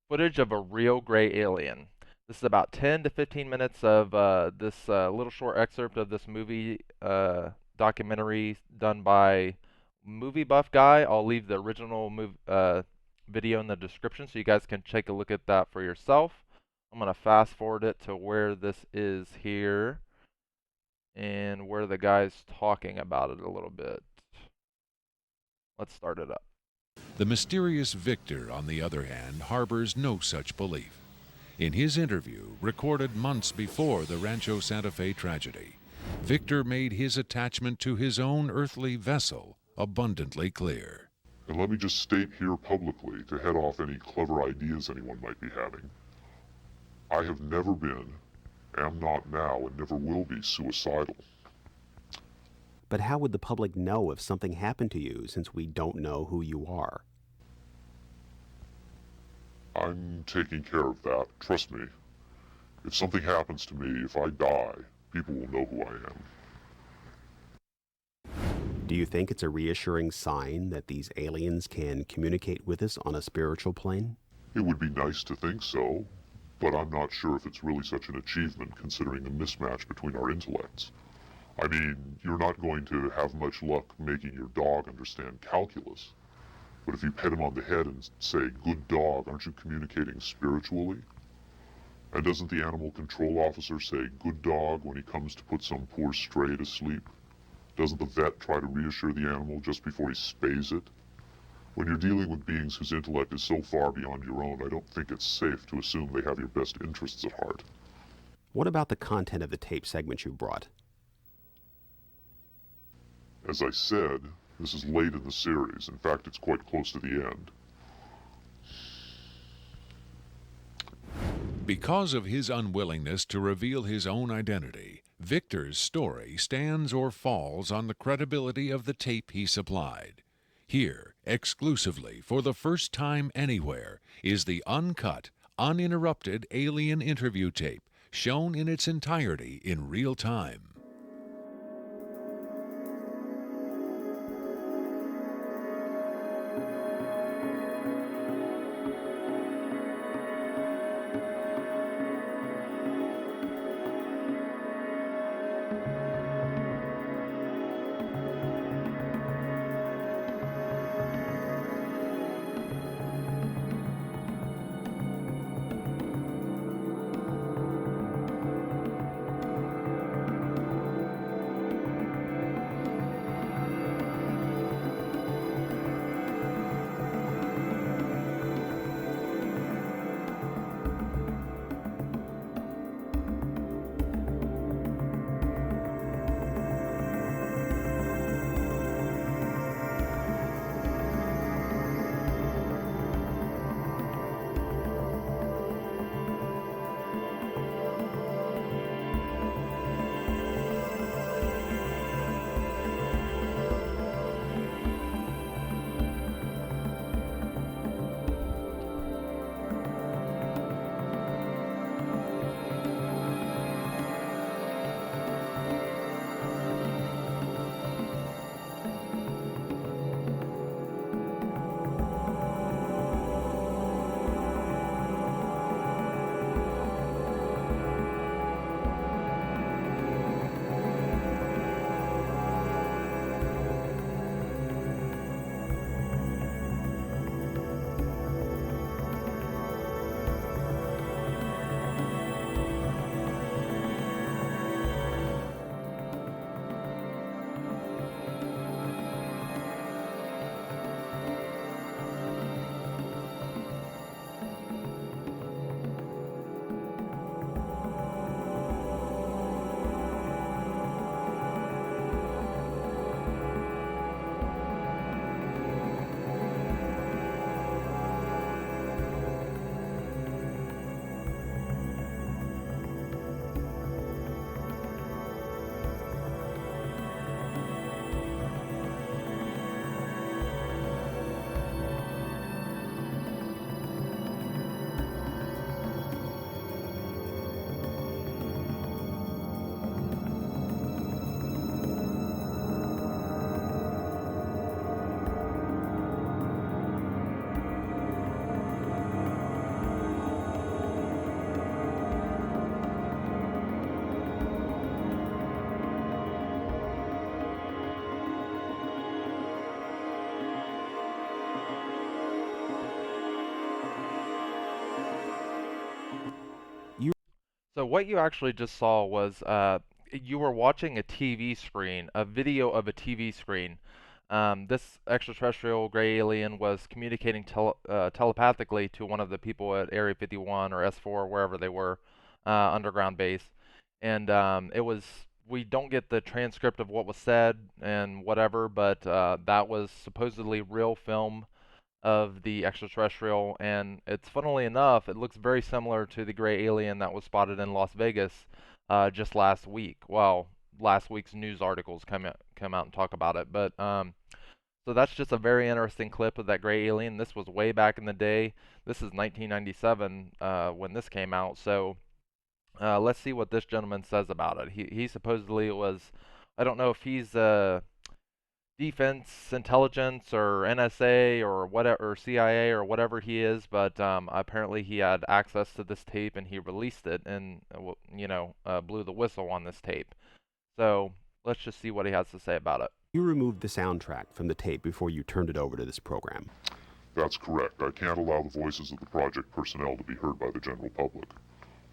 footage of a real gray alien. This is about 10 to 15 minutes of this little short excerpt of this movie documentary done by Movie Buff Guy. I'll leave the original video in the description so you guys can take a look at that for yourself. I'm going to fast forward it to where this is here and where the guy's talking about it a little bit. Let's start it up. The mysterious Victor, on the other hand, harbors no such belief. In his interview, recorded months before the Rancho Santa Fe tragedy, Victor made his attachment to his own earthly vessel abundantly clear. And let me just state here publicly, to head off any clever ideas anyone might be having, I have never been, am not now, and never will be suicidal. But how would the public know if something happened to you since we don't know who you are? I'm taking care of that, trust me. If something happens to me, if I die, people will know who I am. Do you think it's a reassuring sign that these aliens can communicate with us on a spiritual plane? It would be nice to think so, but I'm not sure if it's really such an achievement considering the mismatch between our intellects. I mean, you're not going to have much luck making your dog understand calculus. But if you pet him on the head and say, "Good dog," aren't you communicating spiritually? And doesn't the animal control officer say, "Good dog," when he comes to put some poor stray to sleep? Doesn't the vet try to reassure the animal just before he spays it? When you're dealing with beings whose intellect is so far beyond your own, I don't think it's safe to assume they have your best interests at heart. What about the content of the tape segment you brought? As I said, this is late in the series. In fact, it's quite close to the end. Because of his unwillingness to reveal his own identity, Victor's story stands or falls on the credibility of the tape he supplied. Here, exclusively, for the first time anywhere, is the uncut, uninterrupted alien interview tape, shown in its entirety in real time. So what you actually just saw was you were watching a TV screen, a video of a TV screen. This extraterrestrial gray alien was communicating telepathically to one of the people at Area 51 or S4, wherever they were, underground base. And it was, we don't get the transcript of what was said and whatever, but that was supposedly real film of the extraterrestrial, and it's funnily enough, it looks very similar to the gray alien that was spotted in Las Vegas just last week. Well, last week's news articles come out and talk about it, but so that's just a very interesting clip of that gray alien. This was way back in the day. This is 1997 when this came out. So let's see what this gentleman says about it. He supposedly was. I don't know if he's defense intelligence or NSA or whatever, or CIA or whatever he is, but apparently he had access to this tape and he released it and blew the whistle on this tape. So let's just see what he has to say about it. You removed the soundtrack from the tape before you turned it over to this program. That's correct. I can't allow the voices of the project personnel to be heard by the general public.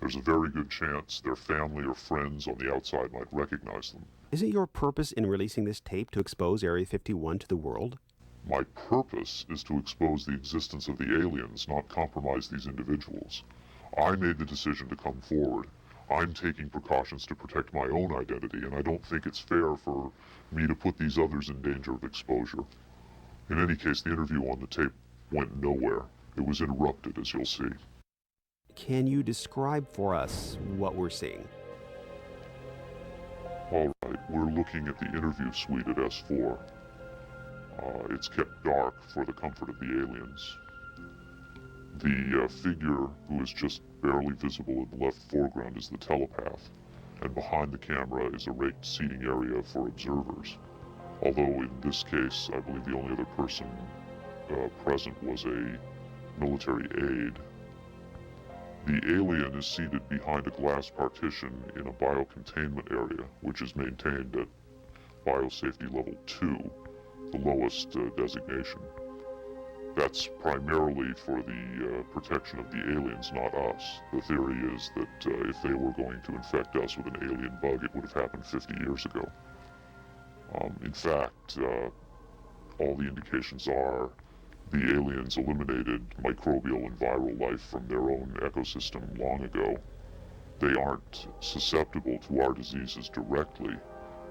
There's a very good chance their family or friends on the outside might recognize them. Isn't your purpose in releasing this tape to expose Area 51 to the world? My purpose is to expose the existence of the aliens, not compromise these individuals. I made the decision to come forward. I'm taking precautions to protect my own identity, and I don't think it's fair for me to put these others in danger of exposure. In any case, the interview on the tape went nowhere. It was interrupted, as you'll see. Can you describe for us what we're seeing? All right, we're looking at the interview suite at S4. It's kept dark for the comfort of the aliens. The figure who is just barely visible in the left foreground is the telepath, and behind the camera is a raked seating area for observers. Although in this case, I believe the only other person present was a military aide. The alien is seated behind a glass partition in a biocontainment area, which is maintained at Biosafety Level 2, the lowest designation. That's primarily for the protection of the aliens, not us. The theory is that if they were going to infect us with an alien bug, it would have happened 50 years ago. In fact, all the indications are the aliens eliminated microbial and viral life from their own ecosystem long ago. They aren't susceptible to our diseases directly,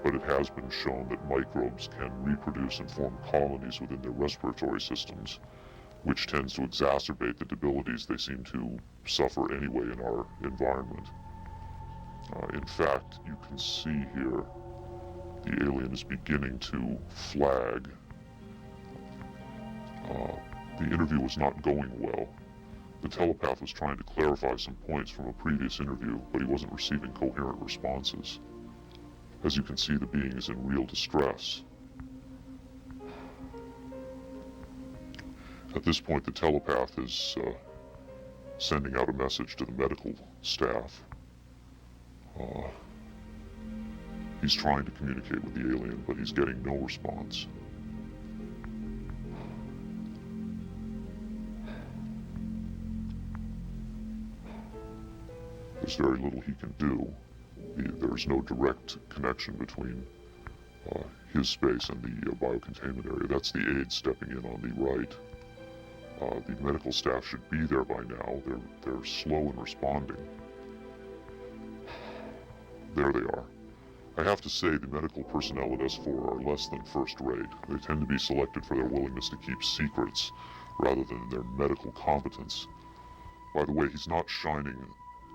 but it has been shown that microbes can reproduce and form colonies within their respiratory systems, which tends to exacerbate the debilities they seem to suffer anyway in our environment. In fact, you can see here the alien is beginning to flag. The interview was not going well. The telepath was trying to clarify some points from a previous interview, but he wasn't receiving coherent responses. As you can see, the being is in real distress. At this point, the telepath is sending out a message to the medical staff. He's trying to communicate with the alien, but he's getting no response. There's very little he can do. There's no direct connection between his space and the biocontainment area. That's the aide stepping in on the right. The medical staff should be there by now. They're slow in responding. There they are. I have to say the medical personnel at S4 are less than first rate. They tend to be selected for their willingness to keep secrets rather than their medical competence. By the way, he's not shining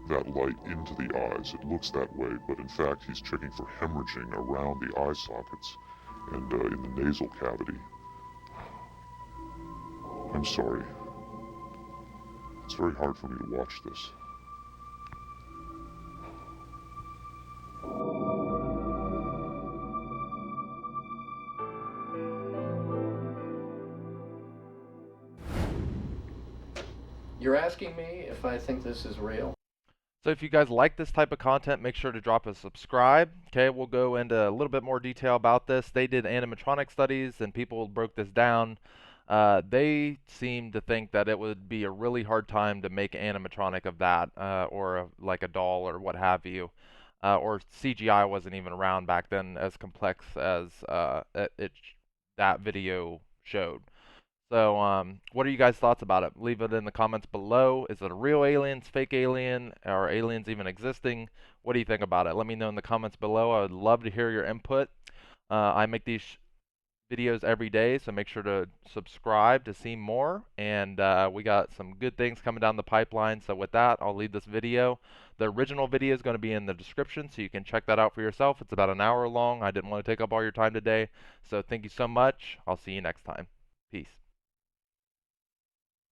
that light into the eyes. It looks that way, but in fact he's checking for hemorrhaging around the eye sockets and in the nasal cavity. I'm sorry. It's very hard for me to watch this. You're asking me if I think this is real? So if you guys like this type of content, make sure to drop a subscribe. Okay, we'll go into a little bit more detail about this. They did animatronic studies and people broke this down. They seem to think that it would be a really hard time to make animatronic of that, or like a doll or what have you. Or CGI wasn't even around back then as complex as that video showed. So, what are you guys' thoughts about it? Leave it in the comments below. Is it a real aliens, fake alien, or aliens even existing? What do you think about it? Let me know in the comments below. I would love to hear your input. I make these videos every day, so make sure to subscribe to see more. And we got some good things coming down the pipeline. So with that, I'll leave this video. The original video is going to be in the description, so you can check that out for yourself. It's about an hour long. I didn't want to take up all your time today. So thank you so much. I'll see you next time. Peace.